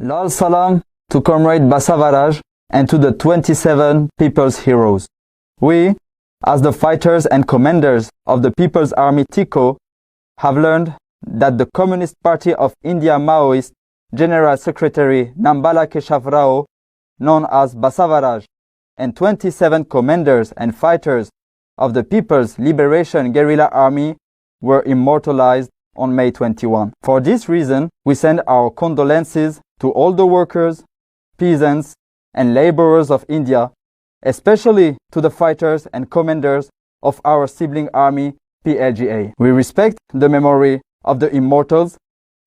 Lal Salam to Comrade Basavaraj and to the 27 People's Heroes. We, as the fighters and commanders of the People's Army TICO, have learned that the Communist Party of India Maoist General Secretary Nambala Keshav Rao, known as Basavaraj, and 27 commanders and fighters of the People's Liberation Guerrilla Army were immortalized on May 21. For this reason, we send our condolences to all the workers, peasants, and laborers of India, especially to the fighters and commanders of our sibling army, PLGA. We respect the memory of the immortals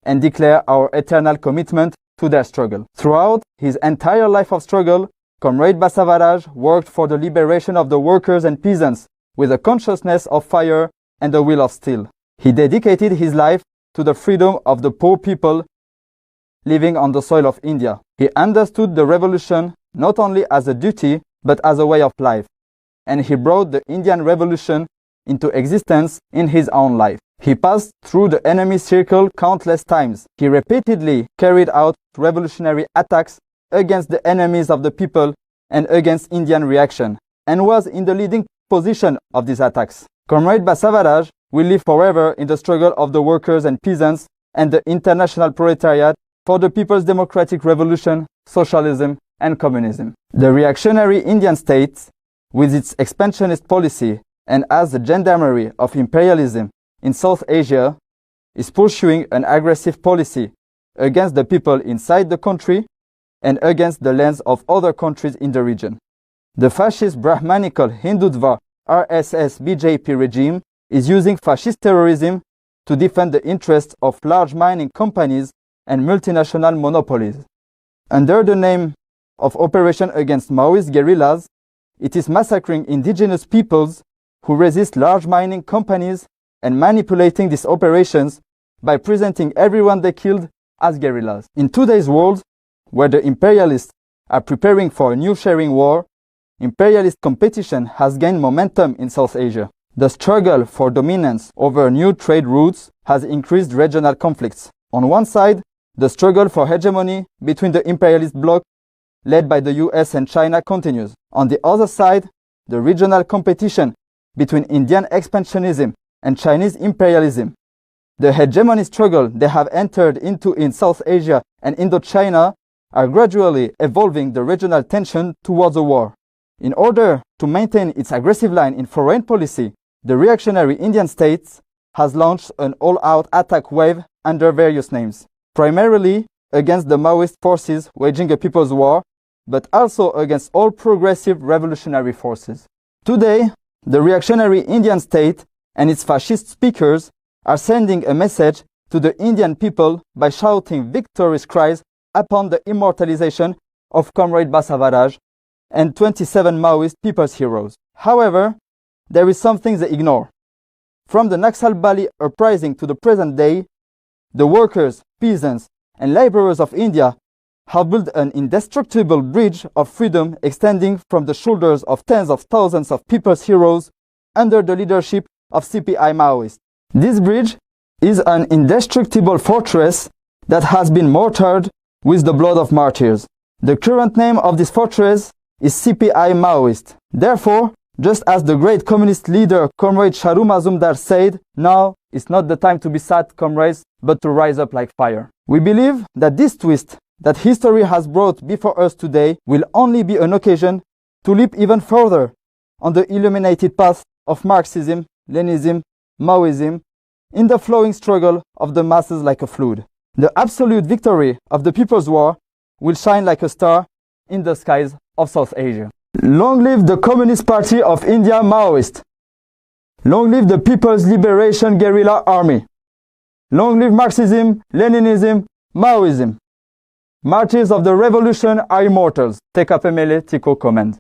and declare our eternal commitment to their struggle. Throughout his entire life of struggle, Comrade Basavaraj worked for the liberation of the workers and peasants with a consciousness of fire and a will of steel. He dedicated his life to the freedom of the poor people living on the soil of India. He understood the revolution not only as a duty, but as a way of life. And he brought the Indian Revolution into existence in his own life. He passed through the enemy circle countless times. He repeatedly carried out revolutionary attacks against the enemies of the people and against Indian reaction, and was in the leading position of these attacks. Comrade Basavaraj will live forever in the struggle of the workers and peasants and the international proletariat for the People's Democratic Revolution, socialism, and communism. The reactionary Indian state, with its expansionist policy and as the gendarmerie of imperialism in South Asia, is pursuing an aggressive policy against the people inside the country and against the lands of other countries in the region. The fascist Brahmanical Hindutva RSS BJP regime is using fascist terrorism to defend the interests of large mining companies and multinational monopolies. Under the name of Operation Against Maoist Guerrillas, it is massacring indigenous peoples who resist large mining companies and manipulating these operations by presenting everyone they killed as guerrillas. In today's world, where the imperialists are preparing for a new sharing war, imperialist competition has gained momentum in South Asia. The struggle for dominance over new trade routes has increased regional conflicts. On one side, the struggle for hegemony between the imperialist bloc led by the US and China continues. On the other side, the regional competition between Indian expansionism and Chinese imperialism. The hegemony struggle they have entered into in South Asia and Indochina are gradually evolving the regional tension towards a war. In order to maintain its aggressive line in foreign policy, the reactionary Indian state has launched an all-out attack wave under various names, primarily against the Maoist forces waging a people's war, but also against all progressive revolutionary forces. Today, the reactionary Indian state and its fascist speakers are sending a message to the Indian people by shouting victorious cries upon the immortalization of Comrade Basavaraj and 27 Maoist People's Heroes. However, there is something they ignore. From the Naxalbari uprising to the present day, the workers, peasants, and laborers of India have built an indestructible bridge of freedom extending from the shoulders of tens of thousands of People's Heroes under the leadership of CPI Maoist. This bridge is an indestructible fortress that has been mortared with the blood of martyrs. The current name of this fortress is CPI Maoist. Therefore, just as the great communist leader Comrade Charu Mazumdar said, now is not the time to be sad, comrades, but to rise up like fire. We believe that this twist that history has brought before us today will only be an occasion to leap even further on the illuminated path of Marxism, Leninism, Maoism, in the flowing struggle of the masses like a flood. The absolute victory of the People's War will shine like a star in the skies of South Asia. Long live the Communist Party of India Maoist. Long live the People's Liberation Guerrilla Army. Long live Marxism, Leninism, Maoism. Martyrs of the revolution are immortals. TKPML TICO Command.